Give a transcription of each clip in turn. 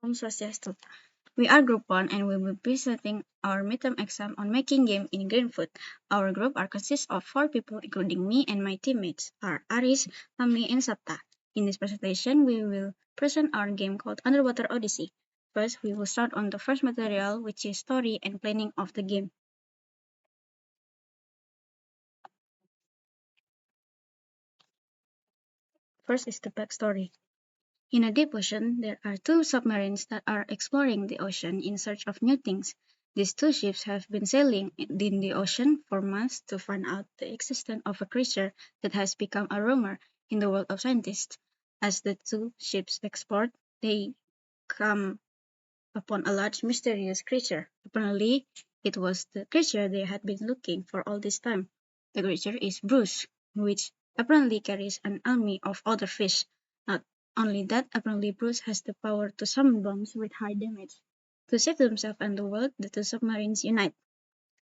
Om Swastiastu. We are Group 1 and we will be presenting our midterm exam on making game in green food. Our group consists of 4 people including me and my teammates are Aris, Ami, and Sapta. In this presentation, we will present our game called Underwater Odyssey. First, we will start on the first material, which is story and planning of the game. First is the backstory. In a deep ocean, there are 2 submarines that are exploring the ocean in search of new things. These 2 ships have been sailing in the ocean for months to find out the existence of a creature that has become a rumor in the world of scientists. As the 2 ships explore, they come upon a large mysterious creature. Apparently, it was the creature they had been looking for all this time. The creature is Bruce, which apparently carries an army of other fish. Not only that, apparently Bruce has the power to summon bombs with high damage. To save themselves and the world, the 2 submarines unite.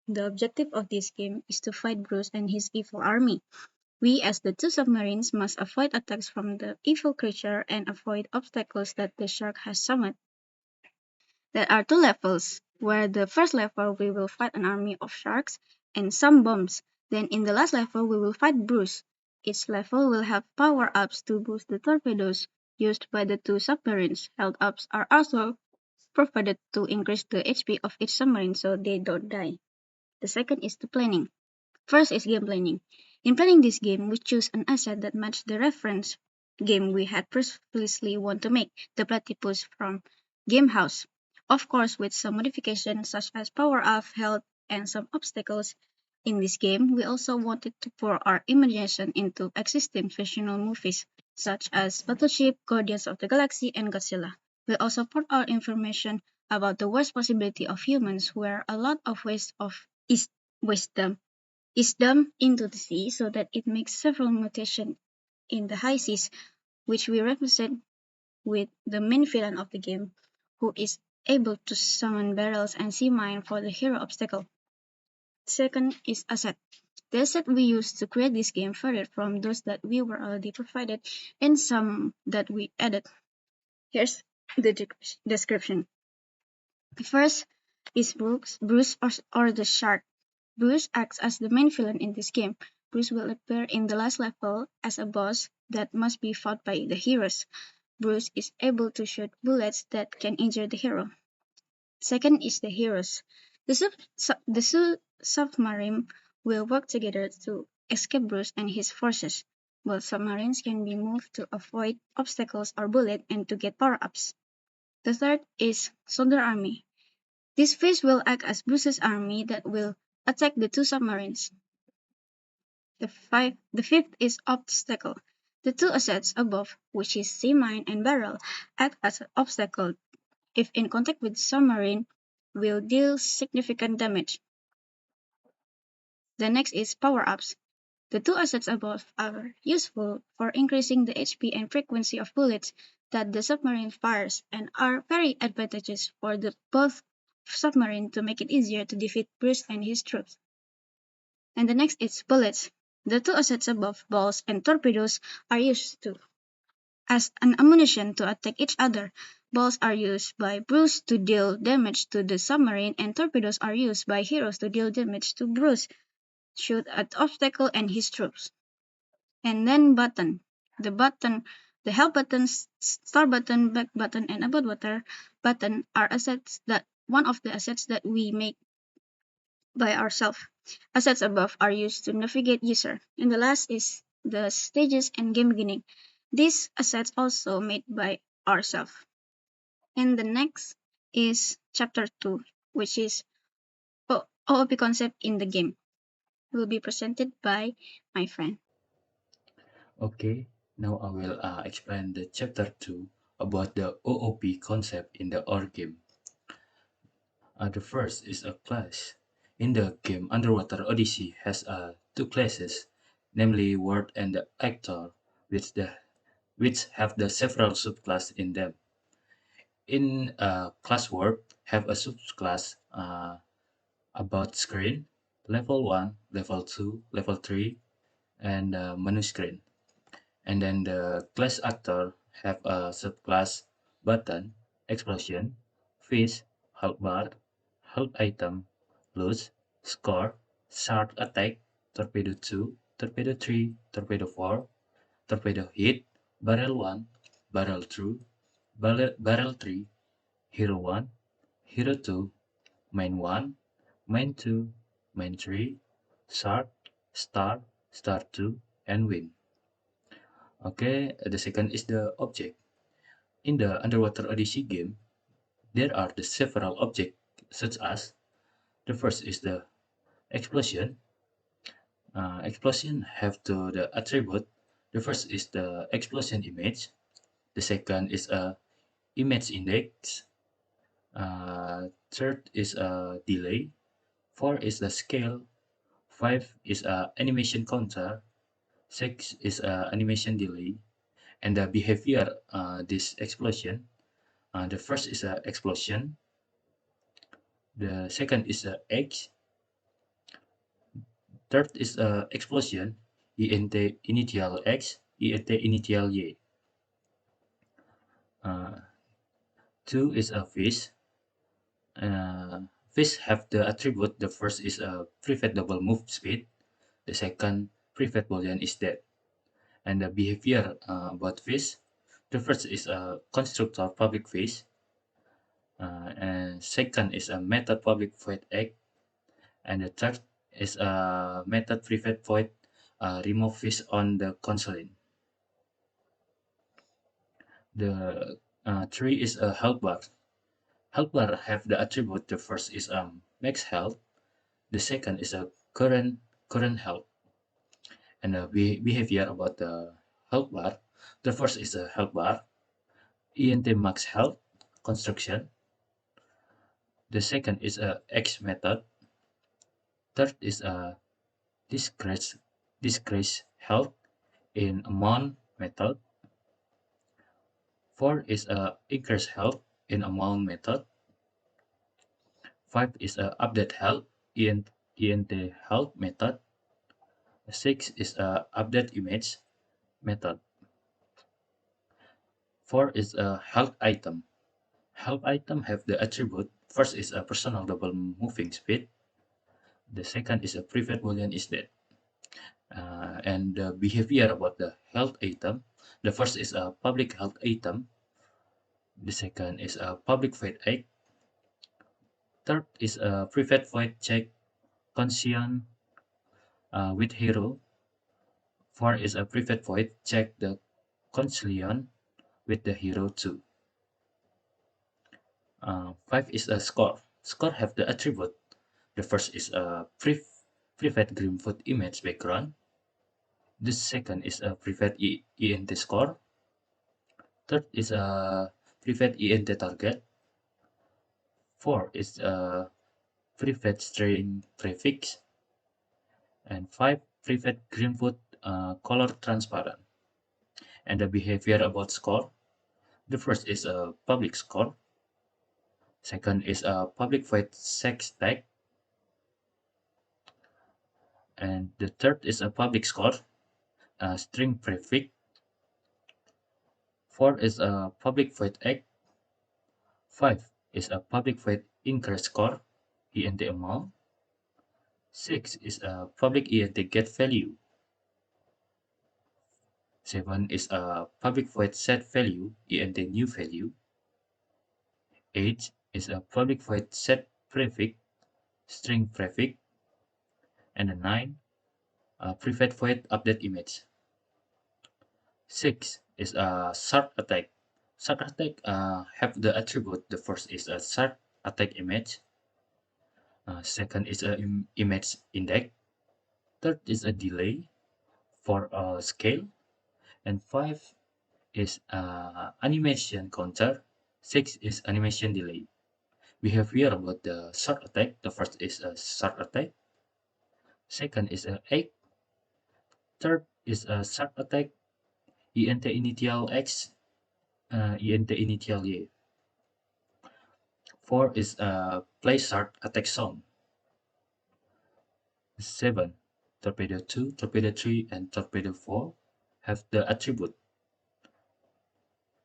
The objective of this game is to fight Bruce and his evil army. We, as the 2 submarines, must avoid attacks from the evil creature and avoid obstacles that the shark has summoned. There are 2 levels, where the first level we will fight an army of sharks and some bombs. Then in the last level we will fight Bruce. Each level will have power-ups to boost the torpedoes used by the 2 submarines. Health-ups are also provided to increase the HP of each submarine so they don't die. The second is the planning. First is game planning. In planning this game, we choose an asset that matches the reference game we had previously want to make, the platypus from Game House. Of course, with some modifications such as power-up, health, and some obstacles. In this game, we also wanted to pour our imagination into existing fictional movies, such as Battleship, Guardians of the Galaxy, and Godzilla. We also poured our information about the worst possibility of humans, where a lot of waste of wisdom is dumped into the sea so that it makes several mutations in the high seas, which we represent with the main villain of the game, who is able to summon barrels and sea mine for the hero obstacle. Second is asset. The asset we use to create this game varied from those that we were already provided and some that we added. Here's the description. The first is Bruce or the shark. Bruce acts as the main villain in this game. Bruce will appear in the last level as a boss that must be fought by the heroes. Bruce is able to shoot bullets that can injure the hero. Second is the heroes. The submarine will work together to escape Bruce and his forces. Both submarines can be moved to avoid obstacles or bullets and to get power-ups. The third is Soldier Army. This fish will act as Bruce's army that will attack the 2 submarines. The fifth is obstacle. The 2 assets above, which is sea mine and barrel, act as an obstacle. If in contact with submarine, will deal significant damage. The next is power-ups. The 2 assets above are useful for increasing the HP and frequency of bullets that the submarine fires and are very advantageous for the both submarine to make it easier to defeat Bruce and his troops. And the next is bullets. The 2 assets above, balls and torpedoes, are used as an ammunition to attack each other. Balls are used by Bruce to deal damage to the submarine and torpedoes are used by heroes to deal damage to Bruce, shoot at obstacle and his troops. And then button. The help button, start button, back button, and about water button are one of the assets that we make by ourselves. Assets above are used to navigate user. And the last is the stages and game beginning. These assets also made by ourselves. And the next is chapter 2, which is OOP concept in the game. Will be presented by my friend. Okay, now I will explain the chapter 2 about the OOP concept in the OR game. The first is a class. In the game, Underwater Odyssey has 2 classes, namely Word and the Actor, which have the several subclass in them. In class Word, have a subclass about screen, level 1, level 2, level 3, and menu screen. And then the class actor have a subclass button, explosion, fish, health bar, health item, loose, score, shark attack, torpedo 2, torpedo 3, torpedo 4, torpedo hit, barrel 1, barrel 2, barrel 3, hero 1, hero 2, main 1, main 2, main 3, shark, star 2, and win. Okay, the second is the object. In the underwater Odyssey game, there are the several objects such as the first is the explosion. Explosion have the attribute. The first is the explosion image. The second is a image index. Third is a delay. Four is the scale. Five is a animation counter. Six is a animation delay. And the behavior this explosion. The first is a explosion. The second is a X. Third is a explosion. ENT initial X, ENT initial Y. Uh, Two is a fish. Fish have the attribute. The first is a prefet double move speed. The second prefet boolean is dead. And the behavior about fish. The first is a constructor public fish. And second is a method public void egg. And the third is a method prefet void remove fish on the console. The three is a health bar. Health bar have the attribute. The first is max health. The second is a current health. And the behavior about the health bar. The first is a health bar. ENT max health construction. The second is a X method. Third is a disgrace health in amount method. Four is a increase health in amount method. Five is a update health ENT health method. Six is a update image method. Four is a health item. Health item have the attribute. First is a personal double moving speed. The second is a private boolean is dead. And the behavior about the health item. The first is a public health item. The second is a public void egg. Third is a private void check conscience with hero. Four is a private void check the conscience with the hero too. Five is a score. Score have the attribute. The first is a private Greenfoot image background. The second is a private ENT score. Third is a private ENT target. Four is a private string prefix. And five private Greenfoot color transparent. And the behavior about score. The first is a public score. Second is a public void sex tag. And the third is a public score, a string prefix. Four is a public void egg. Five is a public void increase score, ENT amount. Six is a public ENT get value. Seven is a public void set value, ENT new value. Eight is a public void set prefix, string prefix. And the nine, a private void update image. Six is a shark attack. Shark attack have the attribute. The first is a shark attack image. Second is a image index. Third is a delay for a scale. And five is animation counter. Six is animation delay. We have here about the shark attack. The first is a shark attack. Second is a egg. Third is a shark attack. ENT initial X. ENT initial Y. Four is a play shark attack zone. Seven, torpedo 2, torpedo 3, and torpedo 4 have the attribute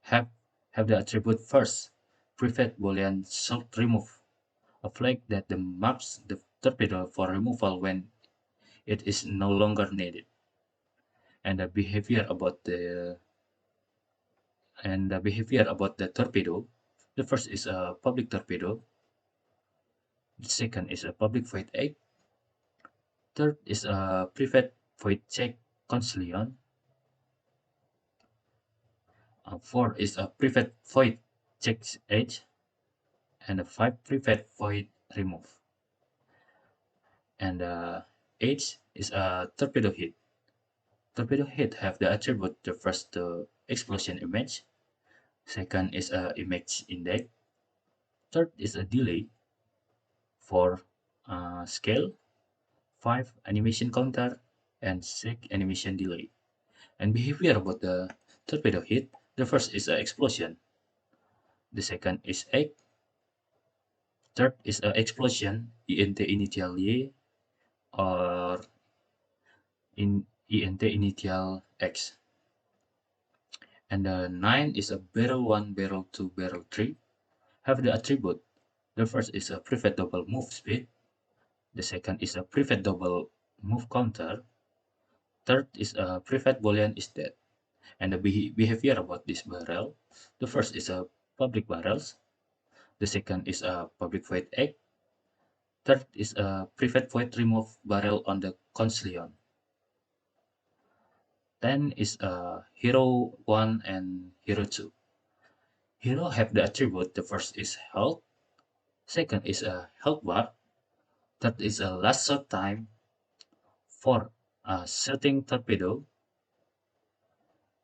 have the attribute first. prefect boolean should remove, a flag that marks the torpedo for removal when it is no longer needed. And the behavior about the torpedo. The first is a public torpedo. The second is a public void egg. Third is a private void check concilion. Four is a private void check edge. And a five private void remove. And eight is a torpedo hit. Torpedo hit have the attribute the first explosion image. Second is a image index. Third is a delay. Four scale. Five animation counter. And six animation delay. And behavior about the torpedo hit. The first is a explosion. The second is egg. Third is a explosion int initial y or in int initial x. And the 9 is a barrel 1, barrel 2, barrel 3 have the attribute. The first is a private double move speed. The second is a private double move counter. Third is a private boolean is dead. And the behavior about this barrel. The first is a public barrels. The second is a public void egg. Third is a private void remove barrel on the concilion. 10 is a hero 1 and hero 2. Hero have the attribute. The first is health. Second is a health bar. Third is a last shot time. Four, a shooting torpedo.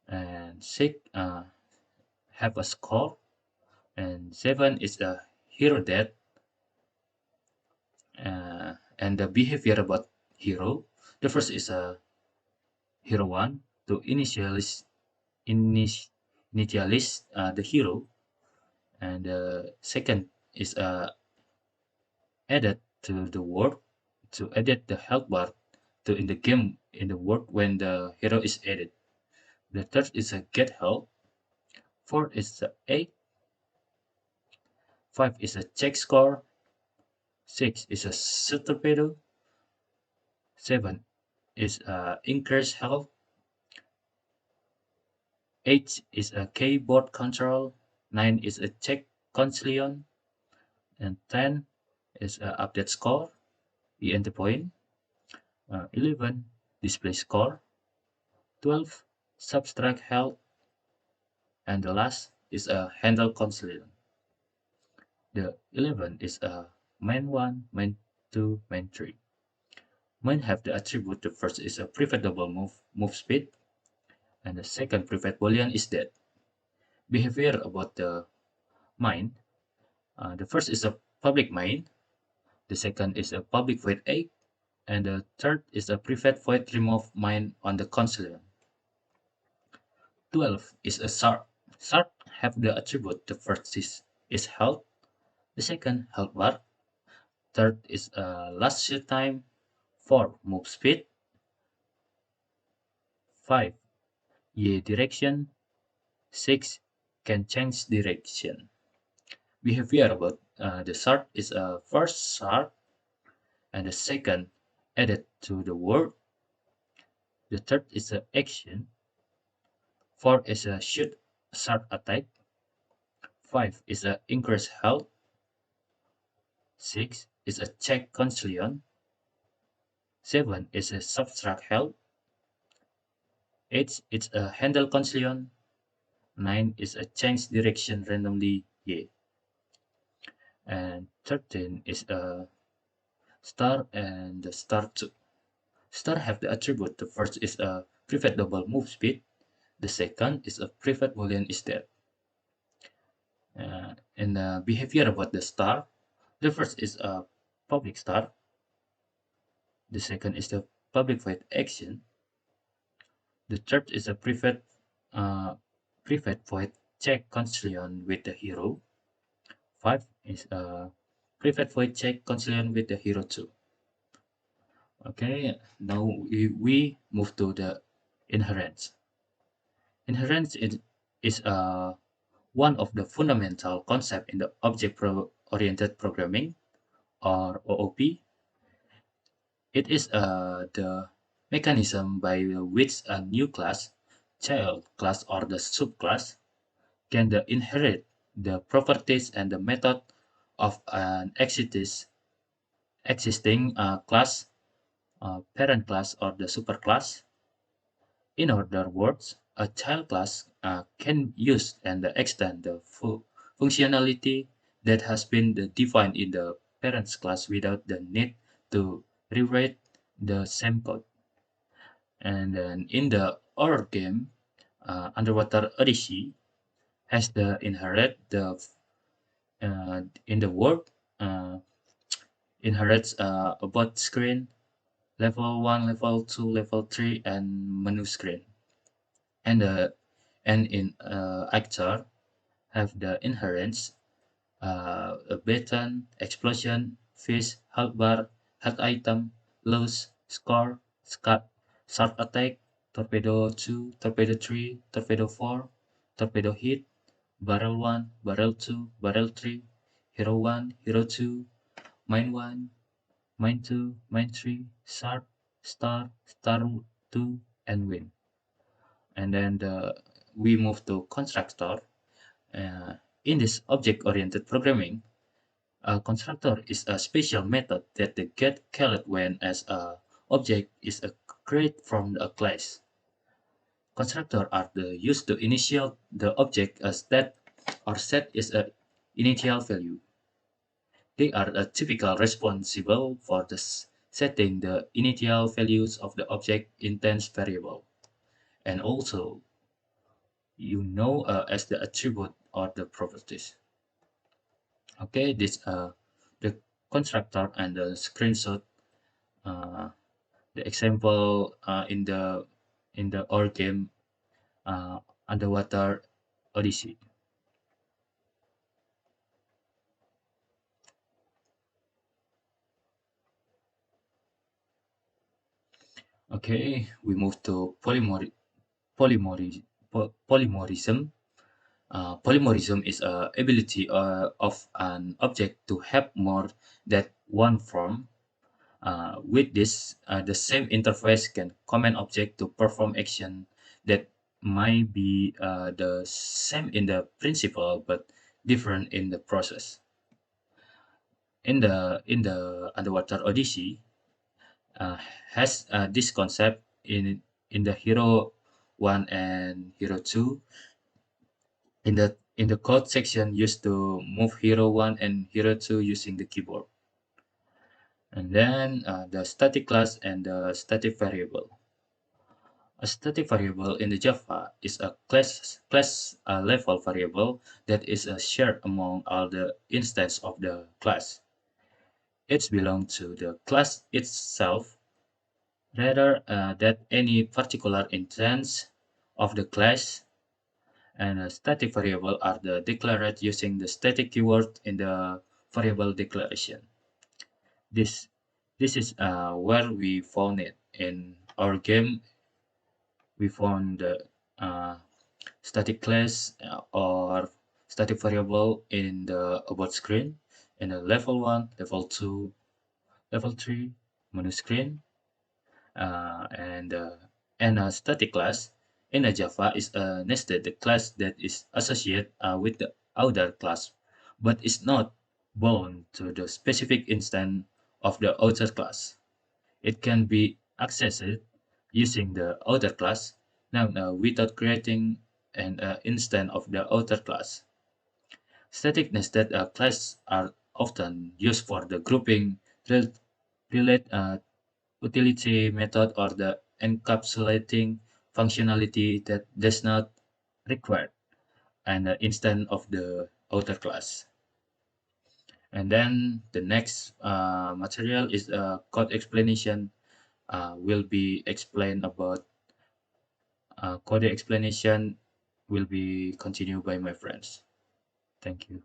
And six, have a score. And seven is a hero death. And the behavior about hero. The first is a hero 1 to initialize the hero. And the second is added to the world to edit the health bar to in the game in the world when the hero is added. The third is a get health. Fourth is a 8. 5 is a check score. 6 is a shoot torpedo. 7 is a increase health. 8 is a keyboard control. 9 is a check concilion. And 10 is a update score, ENT point. 11 display score. 12 subtract health. And the last is a handle concilion. The 11 is a main 1, main 2, main 3. Main have the attribute. The first is a private double move speed, and the second private boolean is dead. Behavior about the main. The first is a public main. The second is a public void egg, and the third is a private void remove main on the concilion. 12 is a sharp. Sharp have the attribute. The first is health. The second health bar. Third is last shoot time. 4 move speed. 5 y direction. 6 can change direction. Behavior about the sharp is a first sharp, and the second added to the word. The third is a action. 4 is a shoot sharp attack. 5 is a increase health. 6 is a check concilion. 7 is a subtract health. 8 is a handle concilion. 9 is a change direction randomly y. And 13 is a star and the star 2. Star have the attribute. The first is a private double move speed. The second is a private boolean is dead. And the behavior about the star. The first is a public star. The second is the public void action. The third is a private void check concilion with the hero. 5 is a private void check concilion with the hero 2. Okay, now we move to the inherence. Inherence is one of the fundamental concepts in the object-oriented programming, or OOP. It is the mechanism by which a new class, child class, or the subclass can inherit the properties and the method of an existing class, parent class, or the superclass. In other words, a child class can use and extend the functionality that has been defined in the parents class without the need to rewrite the same code. And then in the horror game, Underwater Odyssey has the inherit the in the world uh, inherits about screen, level 1, level 2, level 3, and menu screen. And in actor have the inherents, a button, explosion, fish, health bar, health item, loss, score, sharp attack, torpedo 2, torpedo 3, torpedo 4, torpedo hit, barrel 1, barrel 2, barrel 3, hero 1, hero 2, mine 1, mine 2, mine 3, sharp, star 2, and win. And then we move to constructor. Uh, in this object-oriented programming, a constructor is a special method that get called when as a object is created from a class. Constructor are used to initial the object as that or set is a initial value. They are a typical responsible for setting the initial values of the object instance variable, and also as the attribute or the properties. Okay, this the constructor and the screenshot, uh, the example in the our game, uh, Underwater Odyssey. Okay, we move to polymorphism. Polymorphism is a ability of an object to have more than one form. With this, the same interface can command object to perform action that might be the same in the principle but different in the process. In the Underwater Odyssey uh, has this concept in the Hero 1 and Hero 2. In the code section used to move Hero 1 and Hero 2 using the keyboard. And then the static class and the static variable. A static variable in the Java is a class level variable that is shared among all the instances of the class. It belongs to the class itself rather than any particular instance of the class, and a static variable are declared using the static keyword in the variable declaration. This this is where we found it in our game. We found the uh, static class or static variable in the about screen in the level 1, level 2, level 3 menu screen, and a static class in a Java is a nested class that is associated with the other class, but is not bound to the specific instance of the outer class. It can be accessed using the outer class now without creating an instance of the outer class. Static nested classes are often used for the grouping, relate utility method, or the encapsulating functionality that does not require an instance of the outer class. And then the next material is a code explanation. Will be explained about code explanation will be continued by my friends. Thank you.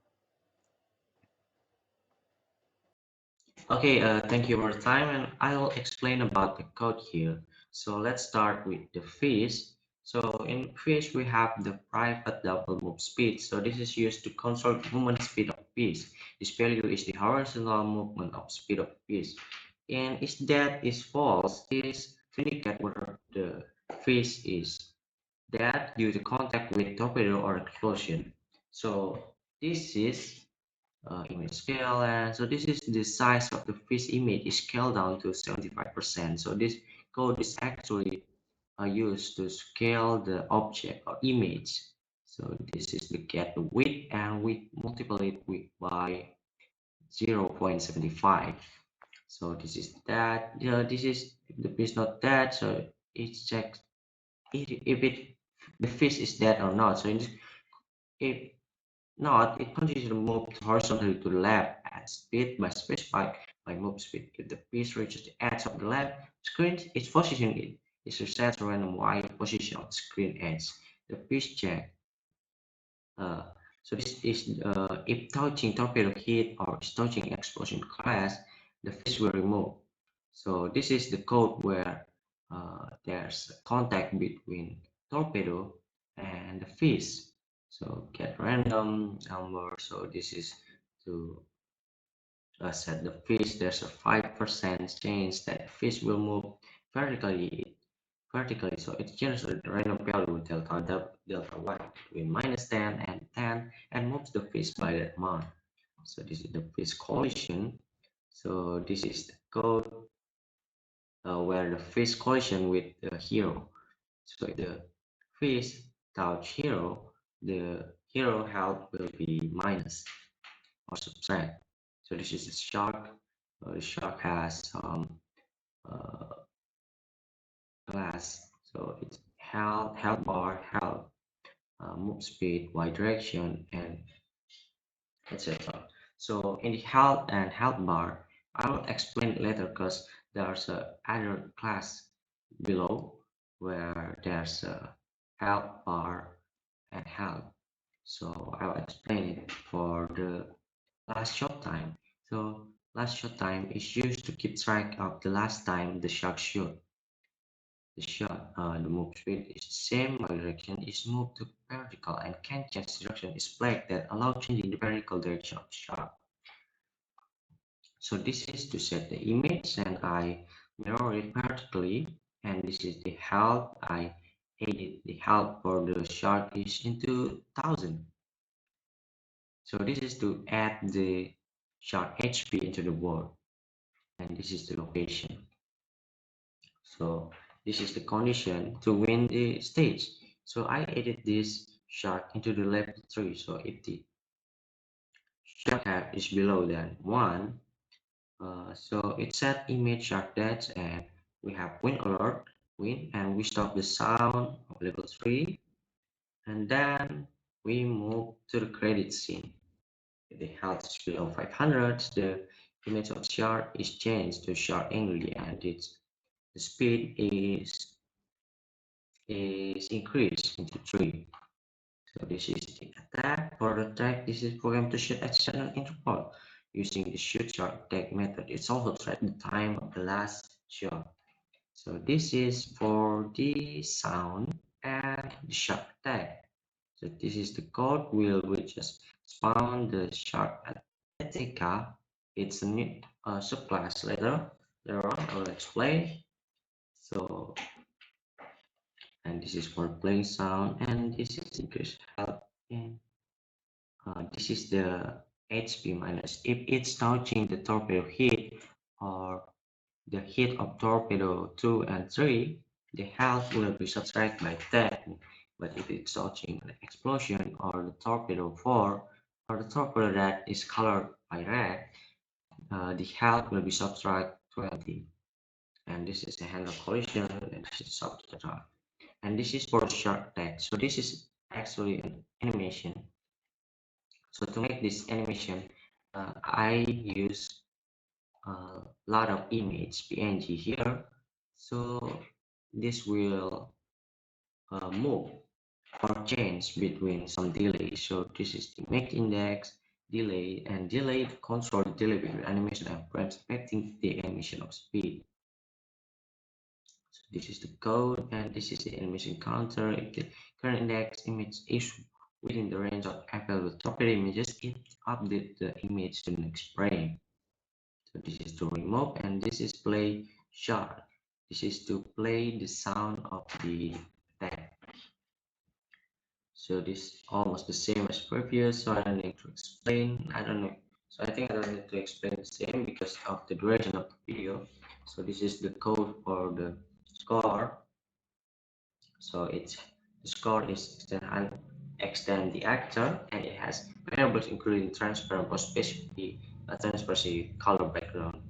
Okay, thank you for your time, and I'll explain about the code here. So let's start with the fish. So in fish, we have the private double move speed. So this is used to control movement speed of fish. This value is the horizontal movement of speed of fish. And if that is false, this to indicate whether the fish is dead due to contact with torpedo or explosion. So this is image scale, and so this is the size of the fish image is scaled down to 75%. So this code is actually used to scale the object or image. So this is to get the width, and we multiply it with by 0.75. So this is that. This is the fish not dead. So it checks if it the fish is dead or not. So if not, it continues to move horizontally to the left at speed by specified by move speed. If the piece reaches the edge of the left screen, its position is reset to random Y position of the screen edge. The piece check. Uh, so this is if touching torpedo hit or is touching explosion class, the fish will remove. So this is the code where there's contact between torpedo and the fish. So get random number. So this is to set the fish. There's a 5% chance that the fish will move vertically. So it generates a random value delta y between -10 and 10 and moves the fish by that amount. So this is the fish collision. So this is the code where the fish collision with the hero. So if the fish touch hero, the hero health will be minus or subtract. So this is a shark. The shark has some uh, class. So it's health bar, health, move speed, y direction, and etc. So in the health and health bar, I will explain it later because there's a other class below where there's a health bar and health. So I'll explain it for the last shot time. So last shot time is used to keep track of the last time the shark shot. The move speed is the same, while direction is moved to vertical and can change direction is flag that allow changing the vertical direction of the shark. So this is to set the image and I mirror it vertically, and this is the health. I edit the health for the shark is into 1000. So this is to add the shark HP into the board, and this is the location. So this is the condition to win the stage. So I edit this shark into the left tree. So if the shark cap is below than 1, so it set image shark depth, and we have win alert, win, and we stop the sound of level 3, and then we move to the credit scene. If the health is below 500, the image of shark is changed to shark angry, and the speed is increased into 3. So this is the attack. For the attack, this is programmed to shoot at certain interval using the shoot shot attack method. It's also track the time of the last shot. So this is for the sound and the shot attack. So this is the code we just spawn the shot Etika. It's a new subclass later on I'll explain. So and this is for playing sound, and this is increase health, and this is the HP minus. If it's touching the torpedo hit or the hit of torpedo 2 and 3, the health will be subtracted by 10. But if it's touching the explosion or the torpedo 4 or the torpedo that is colored by red, the health will be subtracted 20. And this is a handle collision, and this is subtract. And this is for shark attack. So this is actually an animation. So to make this animation, I use a lot of image PNG here. So this will move or change between some delay. So this is the make index, delay, and delay control the delay between animation and frames affecting the animation of speed. This is the code, and this is the animation counter. If the current index image is within the range of available topic images, it updates the image to the next frame. So this is to remove, and this is play shot. This is to play the sound of the tag. So this is almost the same as previous, so I don't need to explain. I don't know. So I think I don't need to explain the same because of the duration of the video. So this is the code for the score. So it's the score is extend the actor, and it has variables including transparent opacity, transparency, color background.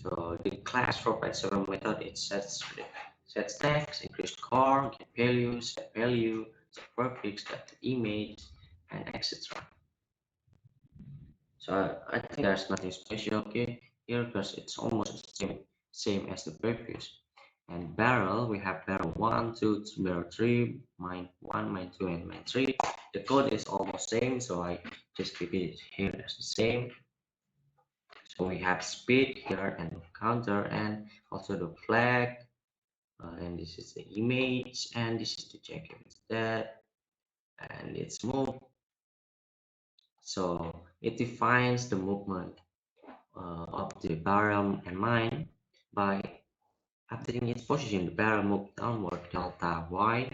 So the class provides several methods. It sets text, increase score, get value, set prefix, set the image, and etc. So I think there's nothing special okay here because it's almost the same as the previous. And barrel, we have barrel 1, 2, barrel 3, mine 1, mine 2, and mine 3. The code is almost same, so I just keep it here as the same. So we have speed here and counter, and also the flag, and this is the image, and this is the check that, and it's move. So it defines the movement of the barrel and mine by updating its position. The barrel moves downward delta y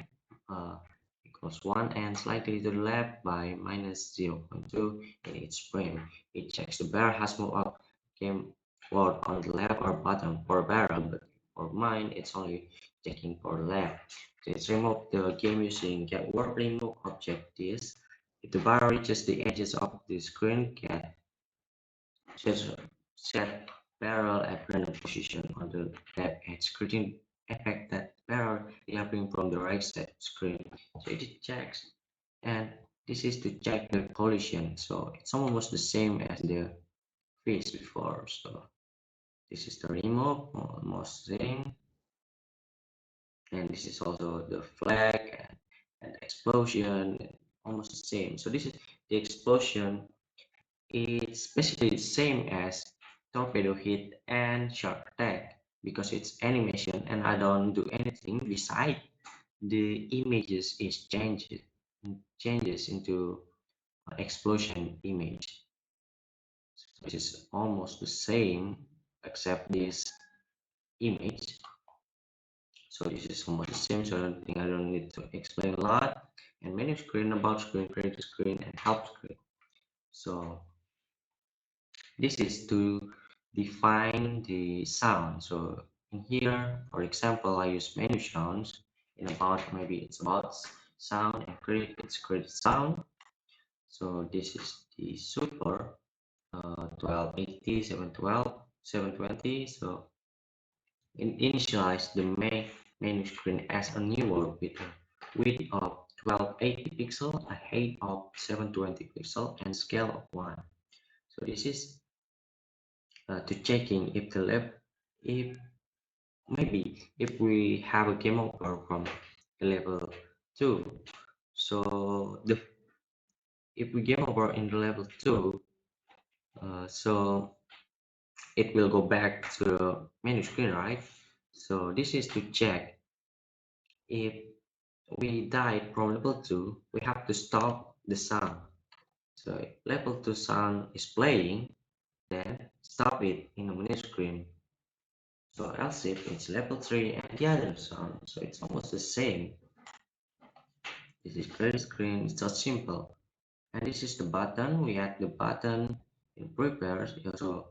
uh, equals 1 and slightly to the left by minus 0.2 in each frame. It checks the barrel has moved up, came forward on the left or bottom for barrel, but for mine it's only checking for left. Let's remove the game using get word remove object this. If the barrel reaches the edges of the screen, get just set barrel at random position on the left edge, creating effect that barrel developing from the right side screen. So it checks, and this is to check the collision. So it's almost the same as the face before. So this is the remove, almost same, and this is also the flag and explosion, almost the same. So this is the explosion. It's basically the same as torpedo hit and shark attack because it's animation and I don't do anything beside the images is changes into explosion image. So this is almost the same except this image. So this is almost the same, so I don't need to explain a lot. And menu screen, about screen, create screen, and help screen. So this is to define the sound. So in here, for example, I use menu sounds. In about, maybe it's about sound, and create it's create sound. So this is the super 1280 712 720. So initialize the main menu screen as a new world with a width of 1280 pixel, a height of 720 pixel, and scale of 1. So this is to checking if the lab, if maybe if we have a game over from the level 2, so the if we game over in the level 2, so it will go back to the menu screen, right? So this is to check if we died from level 2, we have to stop the sound. So if level 2 sound is playing, then stop it in the menu screen. So else if it's level 3 and the other sound, so it's almost the same. This is clear screen, it's so simple. And this is the button, we add the button in prepare, also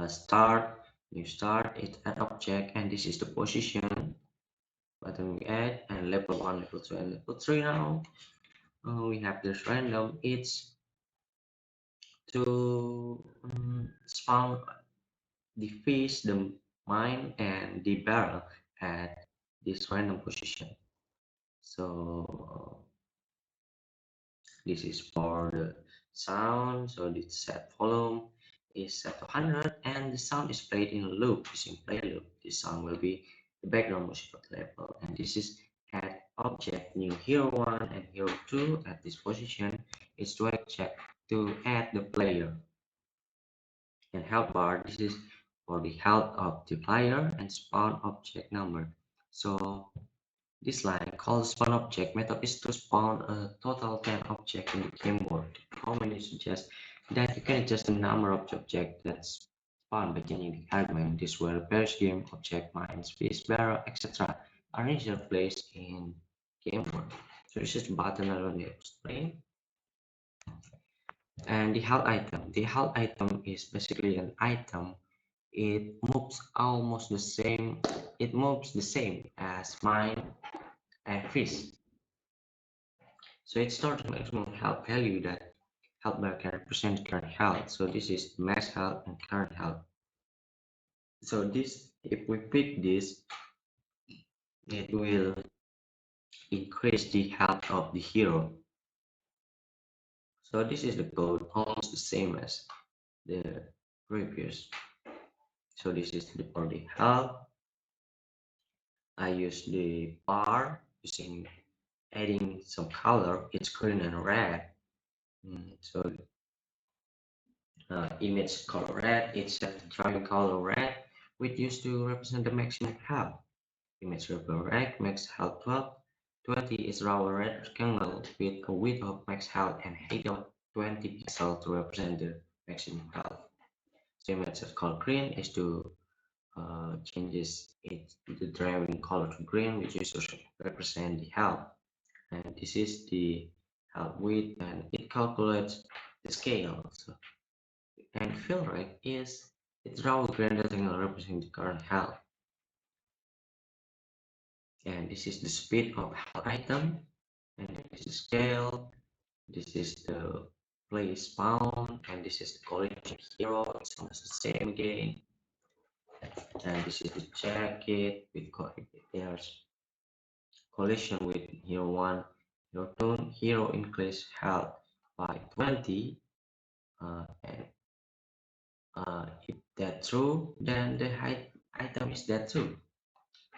start, new start, it add object, and this is the position button we add, and level 1, level 2, and level 3 now. We have this random, it's to spawn the fish, the mine, and the barrel at this random position. So this is for the sound. So the set volume is set to 100, and the sound is played in a loop using play loop. This sound will be the background music of the level, and this is add object new hero 1 and hero 2 at this position. It's to check to add the player. And help bar, this is for the health of the player and spawn object number. So this line called spawn object method is to spawn a total 10 objects in the game world. Commonly suggests that you can adjust the number of objects that spawn by changing the argument. This will repair game object, mines, fish, barrel, etc. are initially placed in game world. So this is the button I already explained. And the health item. The health item is basically an item. It moves almost the same. It moves the same as mine and fish. So it starts with maximum health value that health bar can represent current health. So this is max health and current health. So this, if we pick this, it will increase the health of the hero. So this is the code, almost the same as the previous. So this is the for the health. I use the bar using adding some color. It's green and red. So image color red, it set the driving color red, which used to represent the maximum health. Image circle red, max health 12. 20 is raw red rectangle with a width of max health and height of 20 pixels to represent the maximum health. So image color green is to changes it the driving color to green, which is to represent the health. And this is the health width, and it calculates the scale. So and fill rate is its raw grand rectangle representing the current health. And this is the speed of health item, and this is scale, this is the place spawn, and this is the collision hero. It's almost the same again. And this is the check it with there's collision with hero 1, hero 2, hero increase health by 20. And if that's true, then the height item is that too.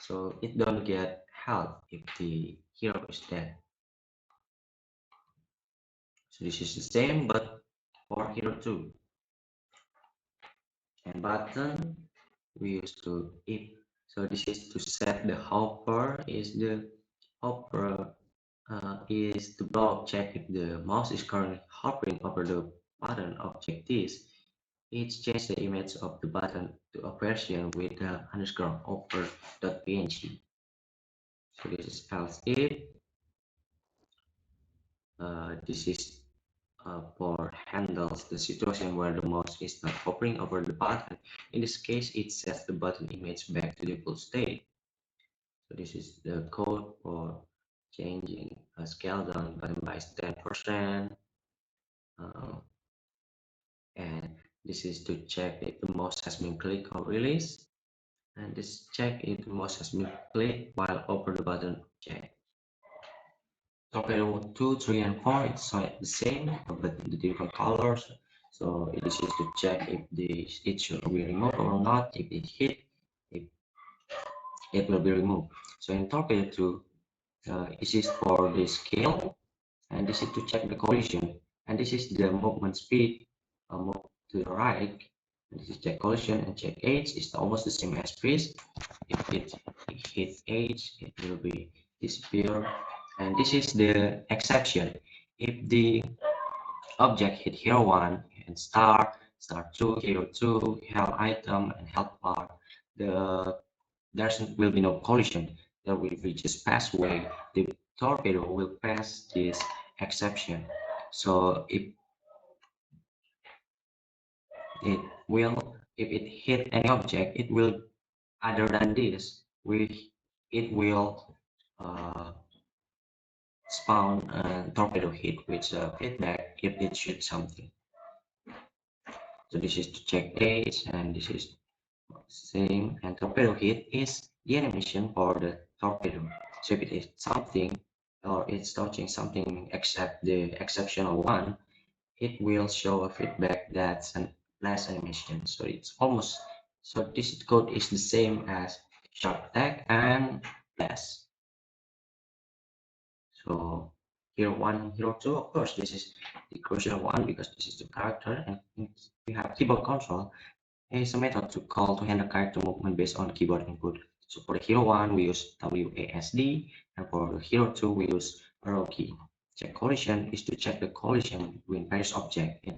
So it don't get health if the hero is dead. So this is the same but for hero 2. And button we used to if. So this is to set the hover is the block check if the mouse is currently hovering over the button object is. It changes the image of the button to a version with the underscore over.png. So this is else if. This is for handles the situation where the mouse is not hovering over the button. In this case, it sets the button image back to the default state. So this is the code for changing a scale down button by 10%. And this is to check if the mouse has been clicked or released. And this check if the mouse has been clicked while over the button check. Torpedo 2, 3, and 4, it's the same, but the different colors. So it is used to check if it should be removed or not. If it hit, it will be removed. So in Torpedo 2, this is for the scale, and this is to check the collision. And this is the movement speed, move to the right. And this is check collision, and check age is almost the same as freeze. If it hit age, it will be disappear. And this is the exception. If the object hit hero 1 and star 2, hero 2, health item, and health bar, there will be no collision. There will be just pathway. The torpedo will pass this exception. So if it hit any object, it will other than this, it will uh, spawn a torpedo hit with feedback if it shoots something. So this is to check age, and this is same. And torpedo hit is the animation for the torpedo. So if it is something or it's touching something except the exceptional one, it will show a feedback that's an less animation. So it's almost so this code is the same as sharp attack and less. So hero 1 and hero 2, of course, this is the crucial one because this is the character and we have keyboard control. is a method to call to handle character movement based on keyboard input. So for the hero 1, we use WASD, and for the hero 2, we use arrow key. Check collision is to check the collision between various objects.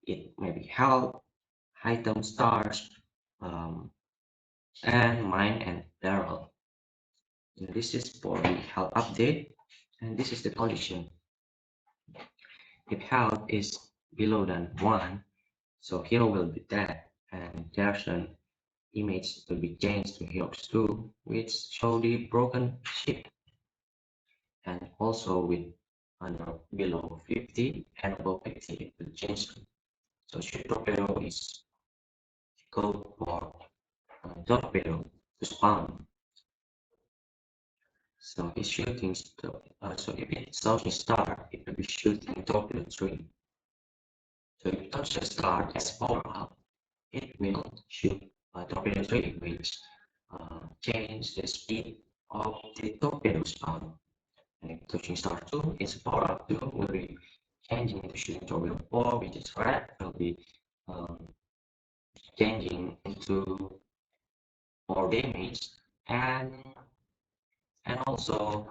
It may be health, item stars, um, and mine and barrel. And this is for the health update, and this is the collision. If health is below than 1, so hero will be dead, and there's an image will be changed to heroes 2, which show the broken ship, and also with under below 50 and above 50 it will change. So ship torpedo is code for torpedo to spawn. So it's shooting, so if it shows a star, it will be shooting torpedo 3. So if it touches the star as power up, it will shoot torpedo 3, which change the speed of the torpedo spawn. And if touching star 2 is power up 2, will be changing into shooting torpedo 4, which is red, will be um, changing into more damage, and also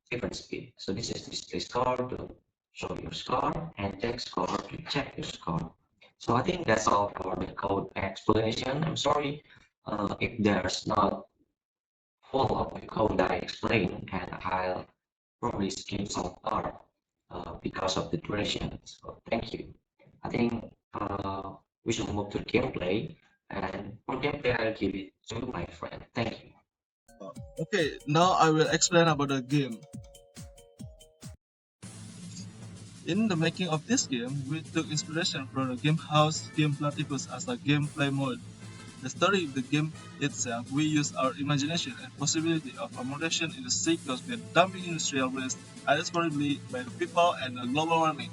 different speed. So this is display score to show your score, and check score to check your score. So I think that's all for the code explanation. I'm sorry if there's not full of the code that I explained, and I'll probably skip some part because of the duration. So thank you. I think we should move to gameplay, and for gameplay I'll give it to my friend. Thank you. Okay, now I will explain about the game. In the making of this game, we took inspiration from the game house game Platypus as a gameplay mode. The story of the game itself, we use our imagination and possibility of accommodation in the sea coast with dumping industrial waste, irresponsibility by the people and the global warming.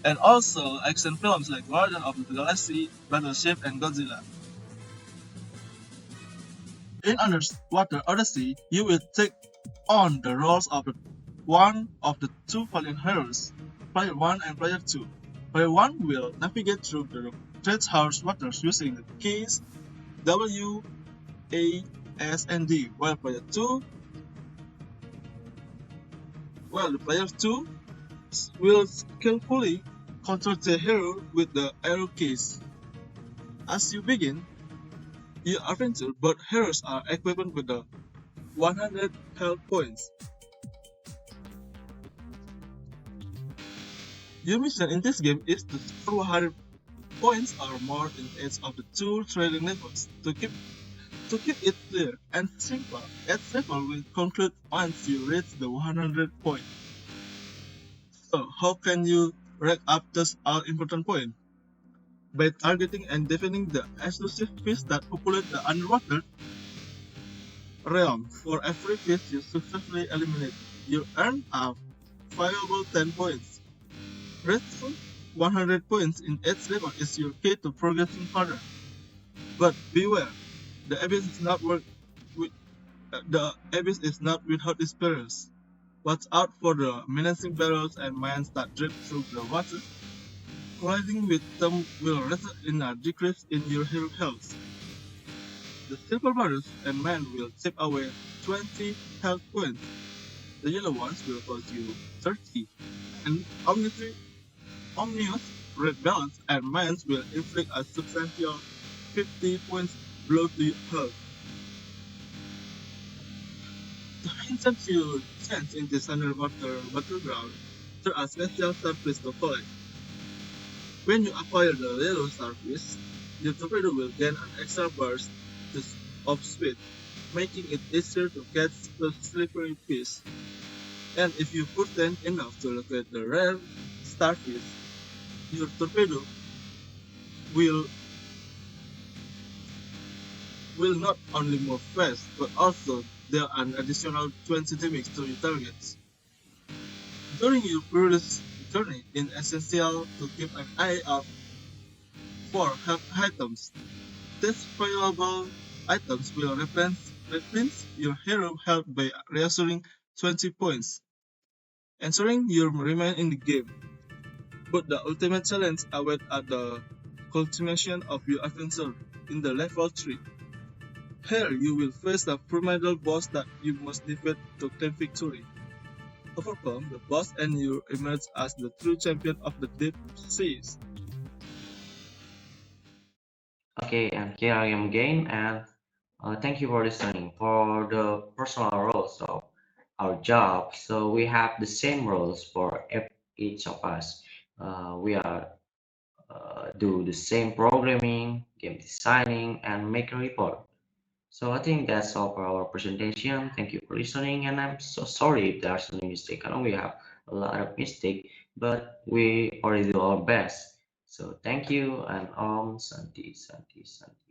And also action films like Guardian of the Galaxy, Battleship, and Godzilla. In Underwater Odyssey, you will take on the roles of one of the two valiant heroes, Player 1 and Player 2. Player 1 will navigate through the treacherous waters using the keys W, A, S, and D, while the Player 2 will skillfully control the hero with the arrow keys. As you begin your adventure, both heroes are equipped with the 100 health points. Your mission in this game is to score 100 points or more in each of the two training levels. To keep it clear and simple, each level will conclude once you reach the 100 point. So how can you rack up those all important points? By targeting and defending the exclusive fish that populate the underwater realm. For every fish you successfully eliminate, you earn a valuable 10 points. Reaching 100 points in each level is your key to progressing further. But beware, the abyss is not without its perils. Watch out for the menacing barrels and mines that drip through the water. Colliding with them will result in a decrease in your hero health. The silver barrels and mines will chip away 20 health points. The yellow ones will cost you 30, and omnious red balance and mines will inflict a substantial 50 points blow to your health. To insert your chance in this underwater battleground, there are special starfish to collect. When you acquire the yellow starfish, your torpedo will gain an extra burst of speed, making it easier to catch the slippery fish. And if you prudent enough to locate the rare starfish, your torpedo will not only move fast, but also deal an additional 20 damage to your targets. During your perilous journey, it is essential to keep an eye out for health items. These valuable items will replenish your hero health by reassuring 20 points, ensuring you remain in the game. But the ultimate challenge awaits at the culmination of your adventure in the level 3. Here you will face a formidable boss that you must defeat to claim victory. Overcome the boss and you emerge as the true champion of the deep seas. Okay, and here I am again, and thank you for listening. For the personal roles of our job, so we have the same roles for each of us. We are do the same programming, game designing, and make a report. So I think that's all for our presentation. Thank you for listening, and I'm so sorry if there's any mistake. I know we have a lot of mistake, but we already do our best. So thank you, and Santi, Santi, Santi.